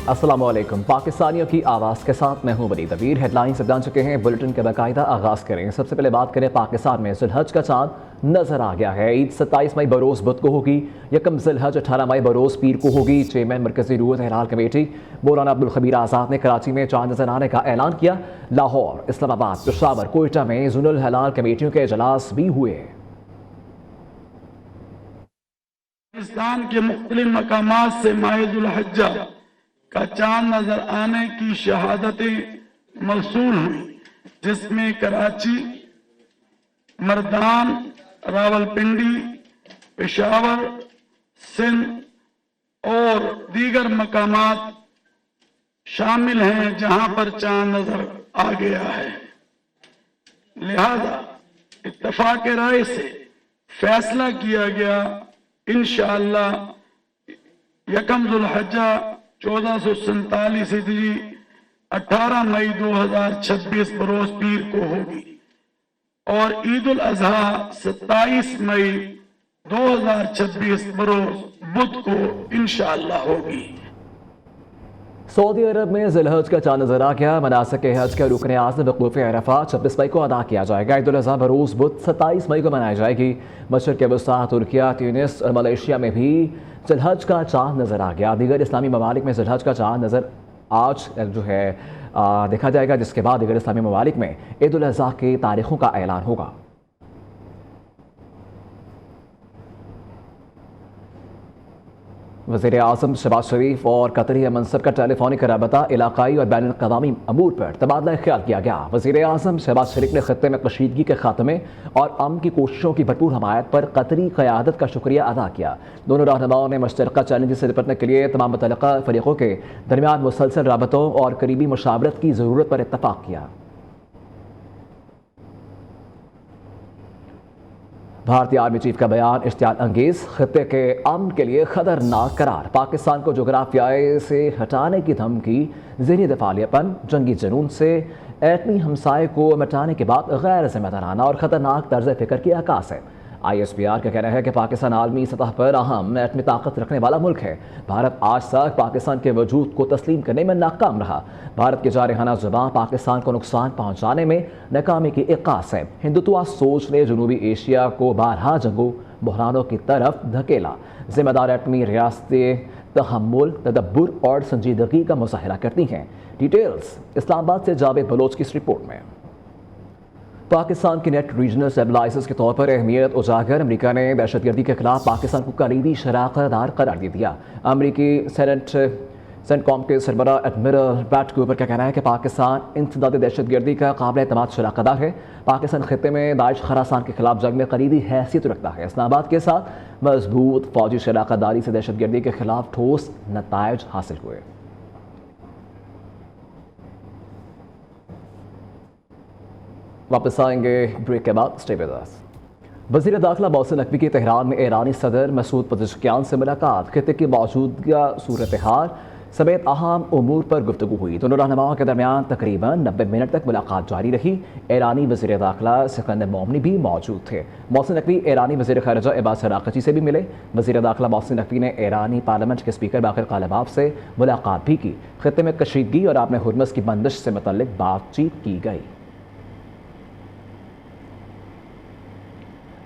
السلام علیکم۔ پاکستانیوں کی آواز کے ساتھ میں ہوں ولید ابیر۔ ہیڈ لائنز جان چکے ہیں، بلٹن کے باقاعدہ آغاز کریں۔ سب سے پہلے بات کریں پاکستان میں ذی الحج کا چاند نظر آ گیا ہے۔ عید 27 مئی بروز بدھ کو ہوگی، یکم ذی الحج 18 مئی بروز پیر کو ہوگی۔ چیئرمین مرکزی روز ہلال کمیٹی مولانا عبدالخبیر آزاد نے کراچی میں چاند نظر آنے کا اعلان کیا۔ لاہور، اسلام آباد، پشاور، کوئٹہ میں ذو الہلال کمیٹیوں کے اجلاس بھی ہوئے۔ پاکستان کے مختلف مقامات سے ماہ ذو الحجہ کا چاند نظر آنے کی شہادتیں موصول ہوئی، جس میں کراچی، مردان، راولپنڈی، پشاور، سندھ اور دیگر مقامات شامل ہیں جہاں پر چاند نظر آ گیا ہے۔ لہذا اتفاق رائے سے فیصلہ کیا گیا انشاءاللہ یکم ذو الحجہ 1447 ہجری 18 مئی 2026 بروز پیر کو ہوگی اور عید الاضحیٰ 27 مئی 2026 بروز بدھ کو انشاءاللہ ہوگی۔ سعودی عرب میں ذی الحج کا چاند نظر آ گیا۔ مناسک حج کا رکن اعظم وقوف عرفات 26 مئی کو ادا کیا جائے گا۔ عید الاضحیٰ بروز بدھ 27 مئی کو منائی جائے گی۔ مشرق وسطیٰ، ترکیہ، تیونس اور ملیشیا میں بھی ذی الحج کا چاند نظر آ گیا۔ دیگر اسلامی ممالک میں ذی الحج کا چاند نظر آج دیکھا جائے گا، جس کے بعد دیگر اسلامی ممالک میں عید الاضحیٰ کی تاریخوں کا اعلان ہوگا۔ وزیر اعظم شہباز شریف اور قطری منصب کا ٹیلی فونک رابطہ علاقائی اور بین الاقوامی امور پر تبادلہ خیال کیا گیا۔ وزیر اعظم شہباز شریف نے خطے میں کشیدگی کے خاتمے اور امن کی کوششوں کی بھرپور حمایت پر قطری قیادت کا شکریہ ادا کیا۔ دونوں رہنماؤں نے مشترکہ چیلنجز سے نپٹنے کے لیے تمام متعلقہ فریقوں کے درمیان مسلسل رابطوں اور قریبی مشاورت کی ضرورت پر اتفاق کیا۔ بھارتی آرمی چیف کا بیان اشتعال انگیز، خطے کے امن کے لیے خطرناک قرار۔ پاکستان کو جغرافیے سے ہٹانے کی دھمکی، ذہنی دفاعیہ پن، جنگی جنون سے ایٹمی ہمسائے کو مٹانے کے بعد غیر ذمہ دارانہ اور خطرناک طرز فکر کی عکاس ہے۔ ISPR کا کہنا ہے کہ پاکستان عالمی سطح پر اہم ایٹمی طاقت رکھنے والا ملک ہے۔ بھارت آج تک پاکستان کے وجود کو تسلیم کرنے میں ناکام رہا۔ بھارت کی جارحانہ زبان پاکستان کو نقصان پہنچانے میں ناکامی کی عکاس ہے۔ ہندوتوا سوچ نے جنوبی ایشیا کو بارہا جنگوں بحرانوں کی طرف دھکیلا۔ ذمہ دار ایٹمی ریاستیں تحمل، تدبر اور سنجیدگی کا مظاہرہ کرتی ہیں۔ ڈیٹیلز اسلام آباد سے جاوید بلوچ کی اس رپورٹ میں۔ پاکستان کی نیٹ ریجنل اسٹیبلائزر کے طور پر اہمیت اجاگر، امریکہ نے دہشت گردی کے خلاف پاکستان کو کلیدی شراکت دار قرار دے دیا۔ امریکی سینٹ کام کے سربراہ ایڈمرل پیٹ کوپر کا کہنا ہے کہ پاکستان انسداد دہشت گردی کا قابل اعتماد شراکت دار ہے۔ پاکستان خطے میں داعش خراسان کے خلاف جنگ میں کلیدی حیثیت رکھتا ہے۔ اسلام آباد کے ساتھ مضبوط فوجی شراکت داری سے دہشت گردی کے خلاف ٹھوس نتائج حاصل ہوئے۔ واپس آئیں گے بریک کے بعد، اسٹے ود اس۔ وزیر داخلہ محسن نقوی کی تہران میں ایرانی صدر مسعود پزشکیان سے ملاقات، خطے کی موجودہ صورتحال سمیت اہم امور پر گفتگو ہوئی۔ دونوں رہنماؤں کے درمیان تقریباً 90 منٹ تک ملاقات جاری رہی۔ ایرانی وزیر داخلہ سکندر مومنی بھی موجود تھے۔ محسن نقوی ایرانی وزیر خارجہ عباس عراقچی سے بھی ملے۔ وزیر داخلہ محسن نقوی نے ایرانی پارلیمنٹ کے اسپیکر باقر قالباف سے ملاقات بھی کی۔ خطے میں کشیدگی اور آبِ ہرمز کی بندش سے متعلق بات چیت کی گئی۔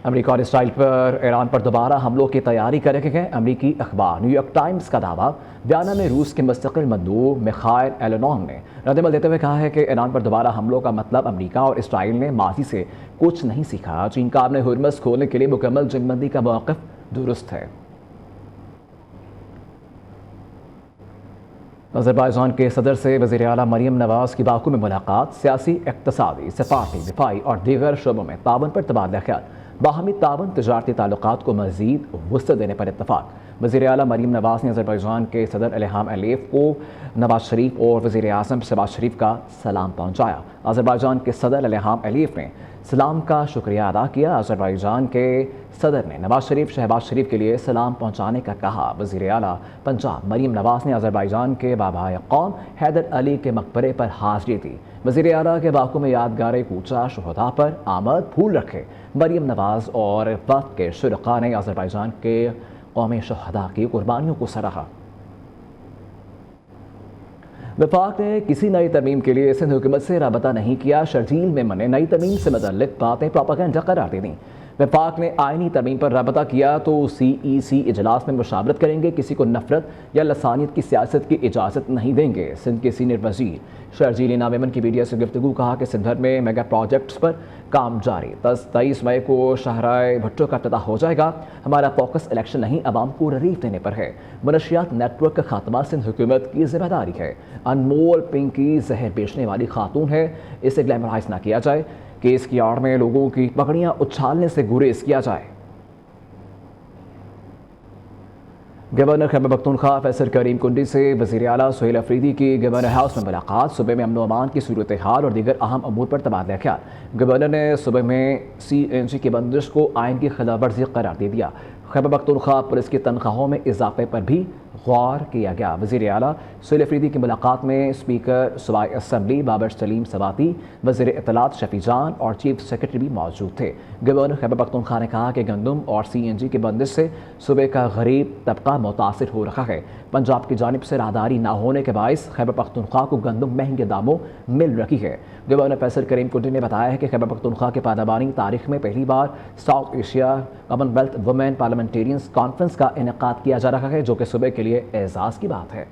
امریکہ اور اسرائیل پر ایران پر دوبارہ حملوں کی تیاری کریں گے۔ امریکی اخبار نیو یارک ٹائمز کا دعویٰ، بیانہ میں روس کے مستقل مندوب میخائل ایلنون نے ردعمل دیتے ہوئے کہا ہے کہ ایران پر دوبارہ حملوں کا مطلب امریکہ اور اسرائیل نے ماضی سے کچھ نہیں سیکھا۔ چین کا آبِ ہرمز کھولنے کے لیے مکمل جنگ بندی کا موقف درست ہے۔ آذربائیجان کے صدر سے وزیر اعلیٰ مریم نواز کی باکو میں ملاقات، سیاسی، اقتصادی، سفارتی، دفاعی اور دیگر شعبوں میں تعاون پر تبادلہ خیال، باہمی تعاون، تجارتی تعلقات کو مزید وسعت دینے پر اتفاق۔ وزیر اعلیٰ مریم نواز نے آذربائیجان کے صدر الہام علیف کو نواز شریف اور وزیر اعظم شہباز شریف کا سلام پہنچایا۔ آذربائیجان کے صدر الہام علیف نے سلام کا شکریہ ادا کیا۔ آذربائیجان کے صدر نے نواز شریف شہباز شریف کے لیے سلام پہنچانے کا کہا۔ وزیر اعلیٰ پنجاب مریم نواز نے آذربائیجان کے بابائے قوم حیدر علی کے مقبرے پر حاضری دی۔ وزیر اعلیٰ کے باکو میں یادگار کوچہ شہداء پر آمد پھول رکھے۔ مریم نواز اور وفد کے شرکاء نے آذربائیجان کے قومی شہداء کی قربانیوں کو سراہا۔ वफाक ने किसी नई तरमीम के लिए सिंध हुकूमत से राबता नहीं किया। शर्जील में ने नई तरमीम से मुतल्लिक बातें प्रोपेगेंडा करार दे दी। वफाक ने आइनी तरमीम पर राबता किया तो CEC इजलास में मुशावरत करेंगे, किसी को नफरत या लसानियत की सियासत की इजाज़त नहीं देंगे। सिंध के सीनियर वजीर शर्जील नामेमन की मीडिया से गुफ्तगू कहा कि सिंध भर में मेगा प्रोजेक्ट्स पर काम जारी। 23 मई को शाहराह भट्टो का इफ्तिताह हो जाएगा। हमारा फोकस इलेक्शन नहीं, आवाम को रिलीफ देने पर है। मनशियात नेटवर्क का खात्मा सिंध हुकूमत की जिम्मेदारी है। अनमोल पिंकी जहर बेचने वाली खातून है, इसे ग्लैमराइज ना किया जाए। केस की आड़ में लोगों की पगड़ियां उछालने से गुरेज किया जाए। गवर्नर खैबर पख्तूनख्वा फैसल करीम कुंडी से वज़ीर आला सुहेल अफरीदी की गवर्नर हाउस में मुलाकात। सुबह में अमन व अमान की सूरत हाल और दीगर अहम अमूर पर तबादला ख्याल। गवर्नर ने सुबह में CNG की बंदिश को आइन की खिलाफ वर्जी करार दे दिया। खैबर पख्तूनख्वा पुलिस की तनख्वाहों में इजाफे पर भी गौर किया गया। वज़ीर आला सुहेल अफरीदी की मुलाकात में स्पीकर सूबाई असम्बली बाबर सलीम सवाती, वज़ीर इत्तलात शफी जान और चीफ सेक्रेटरी भी मौजूद थे। गवर्नर खैबर पख्तूनख्वा ने कहा कि गंदम और CNG की बंदिश से सूबे का गरीब तबका मुतासिर हो रहा है। पंजाब की जानिब से राहदारी ना होने के बायस खैबर पख्तूनख्वा को गंदम महंगे दामों मिल रही है। गवर्नर फैसल करीम कुंडी ने बताया है कि खैबर पख्तूनख्वा के पादाबानी तारीख में पहली बार South Asia Commonwealth women parliamentarians conference का इनेकाद किया जा रहा है, जो कि सूबे के लिए एजाज़ की बात है।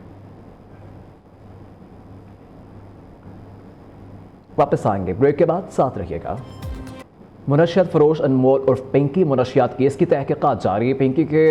वापस आएंगे ब्रेक के बाद, साथ रहिएगा। मुनशियात फरोश अनमोल उर्फ पिंकी मुनशियात केस की तहकीकात जारी। पिंकी के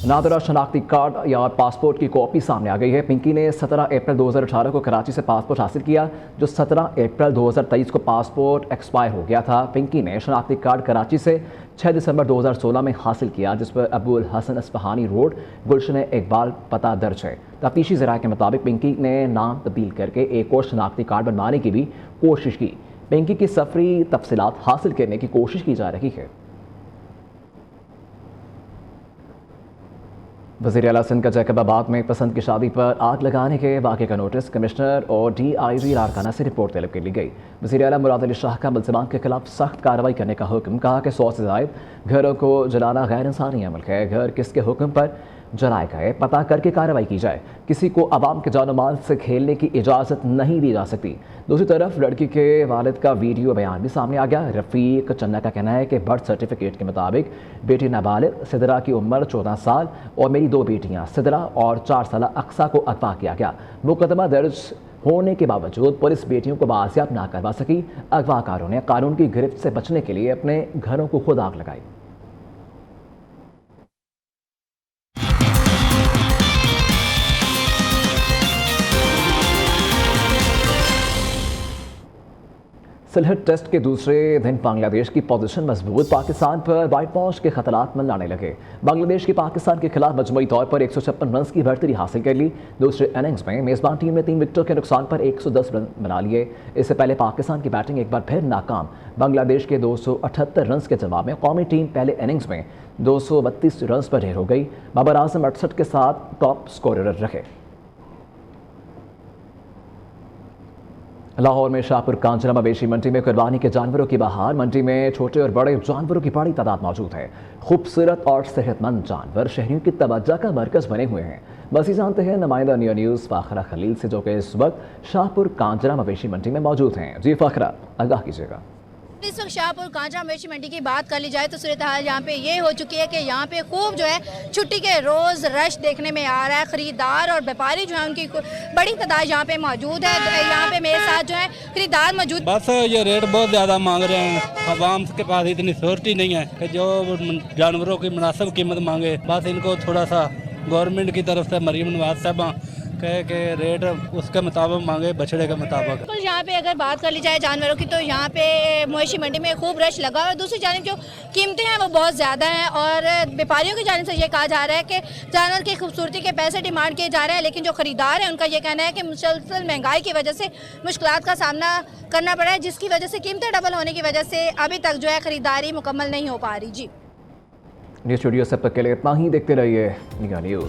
नादरा शनाख्ती कार्ड या पासपोर्ट की कॉपी सामने आ गई है। पिंकी ने 17 अप्रैल 2018 को कराची से पासपोर्ट हासिल किया, जो 17 अप्रैल 2023 को पासपोर्ट एक्सपायर हो गया था। पिंकी ने शनाख्ती कार्ड कराची से 6 दिसंबर 2016 में हासिल किया, जिस पर अबुल हसन अस्फहानी रोड गुलशन इकबाल पता दर्ज है। तफ्तीशी ज़राए के मुताबिक पिंकी ने नाम तब्दील करके एक और शनाख्ती कार्ड बनवाने की भी कोशिश की। पिंकी की सफरी तफसीलात हासिल करने की कोशिश की जा रही है। वज़ीर आला सिंध का जैकबाबाद में पसंद की शादी पर आग लगाने के वाक़े का नोटिस कमिश्नर और DIG लारकाना से रिपोर्ट तलब कर ली गई। वज़ीर आला मुराद अली शाह का मुल्ज़िमान के खिलाफ सख्त कार्रवाई करने का हुक्म। कहा कि 100 से ज़ायद घरों को जलाना गैर इंसानी अमल है। घर किसके हुक्म पर जलाए गए पता करके कार्रवाई की जाए। किसी को आवाम के जान माल से खेलने की इजाज़त नहीं दी जा सकती। दूसरी तरफ लड़की के वालिद का वीडियो बयान भी सामने आ गया। रफ़ीक चन्ना का कहना है कि बर्थ सर्टिफिकेट के मुताबिक बेटी नाबालिग सिदरा की उम्र 14 साल और मेरी 2 बेटियां सिदरा और 4 साल अक्सा को अगवा किया गया। मुकदमा दर्ज होने के बावजूद पुलिस बेटियों को बाजियाब ना करवा सकी। अगवाकारों ने कानून की गिरफ्त से बचने के लिए अपने घरों को खुद आग लगाई। सिलहट टेस्ट के दूसरे दिन बांग्लादेश की पोजीशन मजबूत। पाकिस्तान पर वाइट वॉश के खतरात मंडराने लगे। बांग्लादेश की पाकिस्तान के खिलाफ मजमूई तौर पर 156 रन की बढ़तरी हासिल कर ली। दूसरे इनिंग्स में मेज़बान टीम ने 3 विकेटों के नुकसान पर 110 रन बना लिए। इससे पहले पाकिस्तान की बैटिंग एक बार फिर नाकाम। बांग्लादेश के 278 रन के जवाब में कौमी टीम पहले इनिंग्स में 232 रन पर ढेर हो गई। बाबर आजम 68 के साथ टॉप स्कोरर रहे। लाहौर में शाहपुर कांचरा मवेशी मंडी में कुर्बानी के जानवरों की बहार। मंडी में छोटे और बड़े जानवरों की बड़ी तादाद मौजूद है। खूबसूरत और सेहतमंद जानवर शहरियों की तवज्जो का मरकज बने हुए हैं। बस जानते हैं नुमाइंदा नियो न्यूज़ फाखरा खलील से, जो कि इस वक्त शाहपुर कांचरा मवेशी मंडी में मौजूद हैं। जी फाखरा, आगाह कीजिएगा। इस वक्त शाहपुर कांचरा मवेशी मंडी की बात कर ली जाए तो सूरत हाल यहाँ पे ये हो चुकी है कि यहाँ पे खूब जो है छुट्टी के रोज रश देखने में आ रहा है। खरीदार और व्यापारी जो है उनकी बड़ी तादाद यहाँ पे मौजूद है। यहाँ पे मेरे साथ जो है खरीदार मौजूद। बस ये रेट बहुत ज़्यादा मांग रहे हैं। आवाम के पास इतनी सिक्योरिटी नहीं है कि जो जानवरों की मुनासिब कीमत मांगे। बस इनको थोड़ा सा गवर्नमेंट की तरफ से मरीम नवाज साहब कहे कि रेट उसके मुताबिक मांगे, बछड़े के मुताबिक। यहाँ पे अगर बात कर ली जाए जानवरों की तो यहाँ पे मवेशी मंडी में खूब रश लगा और दूसरी जानिब जो कीमतें हैं वो बहुत ज़्यादा हैं और व्यापारियों की जानिब से ये कहा जा रहा है कि जानवर की खूबसूरती के पैसे डिमांड किए जा रहे हैं, लेकिन जो खरीदार हैं उनका ये कहना है कि मुसलसल महंगाई की वजह से मुश्किलात का सामना करना पड़ा है, जिसकी वजह से कीमतें डबल होने की वजह से अभी तक जो है खरीदारी मुकम्मल नहीं हो पा रही। जी न्यूज़ स्टूडियो से अब तक के लिए इतना ही। देखते रहिए निगाह न्यूज़।